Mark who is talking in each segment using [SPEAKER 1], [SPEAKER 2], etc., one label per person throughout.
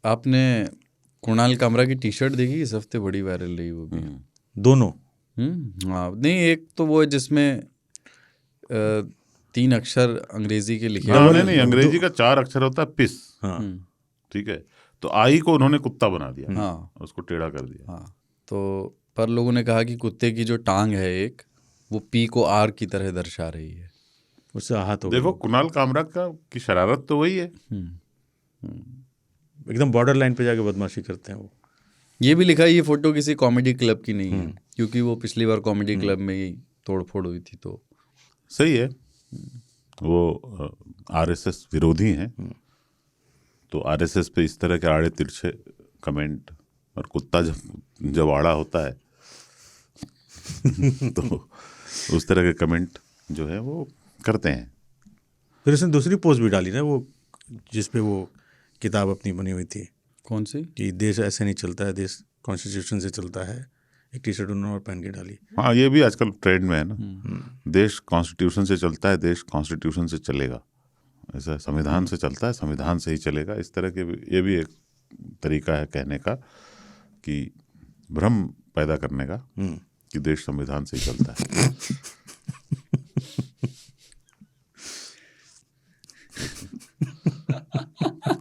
[SPEAKER 1] आपने कुणाल कामरा की T shirt देखी? इस हफ्ते बड़ी वायरल रही वो भी।
[SPEAKER 2] दोनों।
[SPEAKER 1] हाँ, नहीं, एक तो वो है जिसमें 3 अक्षर अंग्रेजी के लिखे
[SPEAKER 3] हाँ,
[SPEAKER 1] हुए।
[SPEAKER 3] नहीं अंग्रेजी का 4 अक्षर होता है पिस।
[SPEAKER 2] हाँ
[SPEAKER 3] ठीक है, तो आई को उन्होंने कुत्ता बना दिया।
[SPEAKER 1] हाँ,
[SPEAKER 3] उसको टेढ़ा कर दिया।
[SPEAKER 1] हाँ, तो पर लोगों ने कहा कि कुत्ते की जो टांग है एक, वो पी को आर की तरह दर्शा रही है।
[SPEAKER 2] उससे आहत हो गए
[SPEAKER 3] देखो
[SPEAKER 2] लोग।
[SPEAKER 3] कुणाल कामरा की शरारत तो वही है।
[SPEAKER 2] एकदम बॉर्डर लाइन पे जाके बदमाशी करते हैं वो।
[SPEAKER 1] ये भी लिखा है ये फोटो किसी कॉमेडी क्लब की नहीं है, क्योंकि वो पिछली बार कॉमेडी क्लब में ही तोड़फोड़ हुई थी। तो
[SPEAKER 3] सही है, वो आरएसएस विरोधी हैं, तो आरएसएस पे इस तरह के आड़े तिरछे कमेंट, और कुत्ता जब आड़ा होता है तो उस तरह के कमेंट जो है वो करते हैं।
[SPEAKER 2] फिर उसने दूसरी पोस्ट भी डाली ना, वो जिसपे वो किताब अपनी बनी हुई थी।
[SPEAKER 1] कौन सी?
[SPEAKER 2] कि देश ऐसे नहीं चलता है, देश कॉन्स्टिट्यूशन से चलता है। एक टी शर्ट उन्होंने और पहन के डाली।
[SPEAKER 3] हाँ, ये भी आजकल ट्रेंड में है ना, देश कॉन्स्टिट्यूशन से चलता है, देश कॉन्स्टिट्यूशन से चलेगा, ऐसा संविधान से चलता है, संविधान से ही चलेगा। इस तरह के ये भी एक तरीका है कहने का, कि भ्रम पैदा करने का कि देश संविधान से ही चलता है।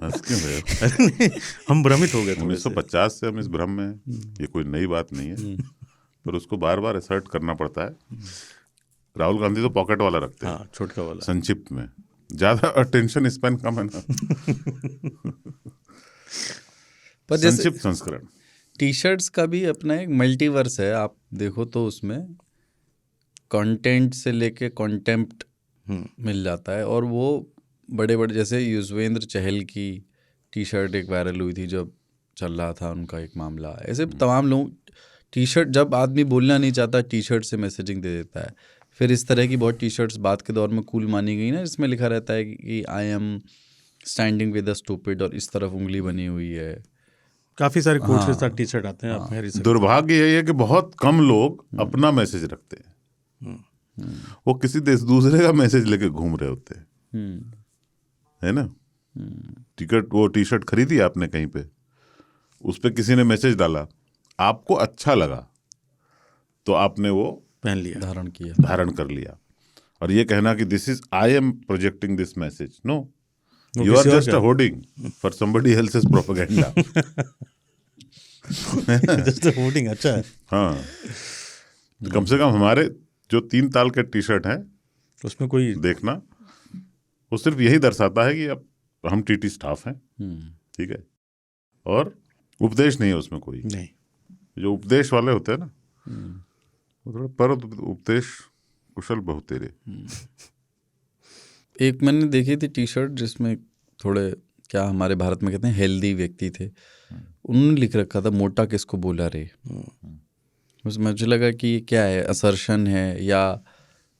[SPEAKER 3] हंस क्यों रहे हो?
[SPEAKER 2] हम भ्रमित हो गए थे।
[SPEAKER 3] 1950 से हम इस भ्रम में हैं। ये कोई नई बात नहीं है, पर उसको बार बार असर्ट करना पड़ता है। राहुल गांधी तो पॉकेट वाला रखते हैं,
[SPEAKER 2] हाँ, छोटका वाला,
[SPEAKER 3] संक्षिप्त में, ज्यादा अटेंशन स्पैन कम है ना।
[SPEAKER 1] पर जैसे
[SPEAKER 3] संक्षिप्त संस्करण
[SPEAKER 1] टी शर्ट्स का भी अपना एक मल्टीवर्स है। आप देखो तो उसमें कंटेंट से लेके कॉन्टेम्प्ट मिल जाता है। और वो बड़े बड़े, जैसे युजवेंद्र चहल की टी शर्ट एक वायरल हुई थी जब चल रहा था उनका एक मामला। ऐसे तमाम लोग टी शर्ट, जब आदमी बोलना नहीं चाहता टी शर्ट से मैसेजिंग दे देता है। फिर इस तरह की बहुत टी शर्ट्स बाद के दौर में कूल मानी गई ना, जिसमें लिखा रहता है कि I am standing with a stupid, और इस तरफ उंगली बनी हुई है।
[SPEAKER 2] काफी सारे कोट्स के साथ टी शर्ट आते हैं। आप
[SPEAKER 3] दुर्भाग्य यही है कि बहुत कम लोग अपना मैसेज रखते हैं। वो किसी दूसरे का मैसेज लेके घूम रहे होते हैं, है ना। वो टी शर्ट खरीदी आपने कहीं पे, उस पे किसी ने मैसेज डाला, आपको अच्छा लगा तो आपने वो
[SPEAKER 2] पहन लिया,
[SPEAKER 3] धारण कर लिया, और ये कहना कि this is I am projecting this message, no, you are just a hoarding for somebody else's propaganda.
[SPEAKER 2] Just a hoarding, अच्छा है।
[SPEAKER 3] हाँ, तो कम से कम हमारे जो 3 ताल के टी शर्ट हैं
[SPEAKER 2] उसमें कोई
[SPEAKER 3] देखना, वो सिर्फ यही दर्शाता है कि अब हम टीटी स्टाफ हैं, ठीक है, और उपदेश नहीं है उसमें कोई
[SPEAKER 2] नहीं।
[SPEAKER 3] जो उपदेश वाले होते हैं ना, वो थोड़ा पर उपदेश कुशल बहुत तेरे।
[SPEAKER 1] एक मैंने देखी थी टी शर्ट जिसमें थोड़े, क्या हमारे भारत में कहते हैं, हेल्दी व्यक्ति थे, उन्होंने लिख रखा था मोटा किसको बोला रे। उसमें मुझे लगा कि ये क्या है, असर्शन है या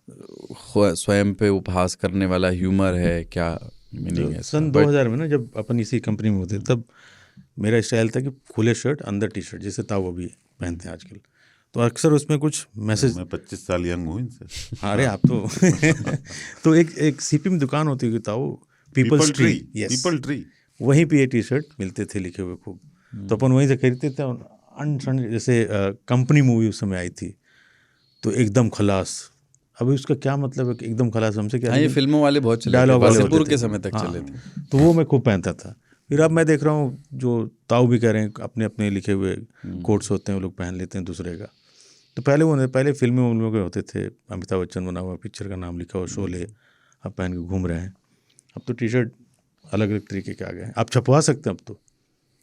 [SPEAKER 1] स्वयं पे उपहास करने वाला ह्यूमर है, क्या मीनिंग है?
[SPEAKER 2] सन 2000 में ना, जब अपन इसी कंपनी में होते, तब मेरा स्टाइल था कि खुले शर्ट अंदर टी शर्ट, जैसे ताऊ अभी पहनते हैं आजकल। तो अक्सर उसमें कुछ मैसेज।
[SPEAKER 3] मैं 25 साल यंग हूँ इनसे।
[SPEAKER 2] अरे आप तो तो एक सीपी में दुकान होती है ताऊ, पीपल्स ट्री,
[SPEAKER 3] पीपल ट्री,
[SPEAKER 2] वहीं पे ये टी शर्ट मिलते थे लिखे हुए खूब। तो अपन वहीं से खरीदते थे। जैसे कंपनी मूवी उस समय आई थी, तो एकदम खलास। अभी उसका क्या मतलब है कि एकदम खलास हमसे क्या?
[SPEAKER 1] ये फिल्मों वाले बहुत चले थे, वासेपुर के समय तक चले थे।
[SPEAKER 2] तो वो मैं खूब पहनता था। फिर अब मैं देख रहा हूँ जो ताऊ भी कह रहे हैं, अपने अपने लिखे हुए कोट्स होते हैं वो लोग पहन लेते हैं दूसरे का। तो पहले फिल्में के होते थे, अमिताभ बच्चन बना हुआ, पिक्चर का नाम लिखा हुआ, शोले, अब पहन के घूम रहे हैं। अब तो टी शर्ट अलग अलग तरीके के आ गए हैं, आप छपवा सकते हैं अब तो।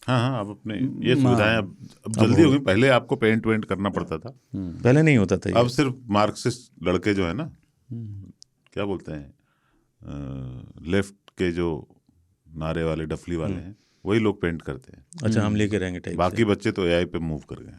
[SPEAKER 3] हाँ, अब अपने ये सुविधाएं अब जल्दी हो गई। पहले आपको पेंट वेंट करना पड़ता था,
[SPEAKER 2] पहले नहीं होता था।
[SPEAKER 3] अब सिर्फ मार्क्सिस्ट लड़के जो है ना, क्या बोलते हैं, लेफ्ट के जो नारे वाले डफली वाले हैं, वही लोग पेंट करते हैं।
[SPEAKER 2] अच्छा, हम लेके रहेंगे टाइप।
[SPEAKER 3] बाकी बच्चे तो एआई पे मूव कर गए।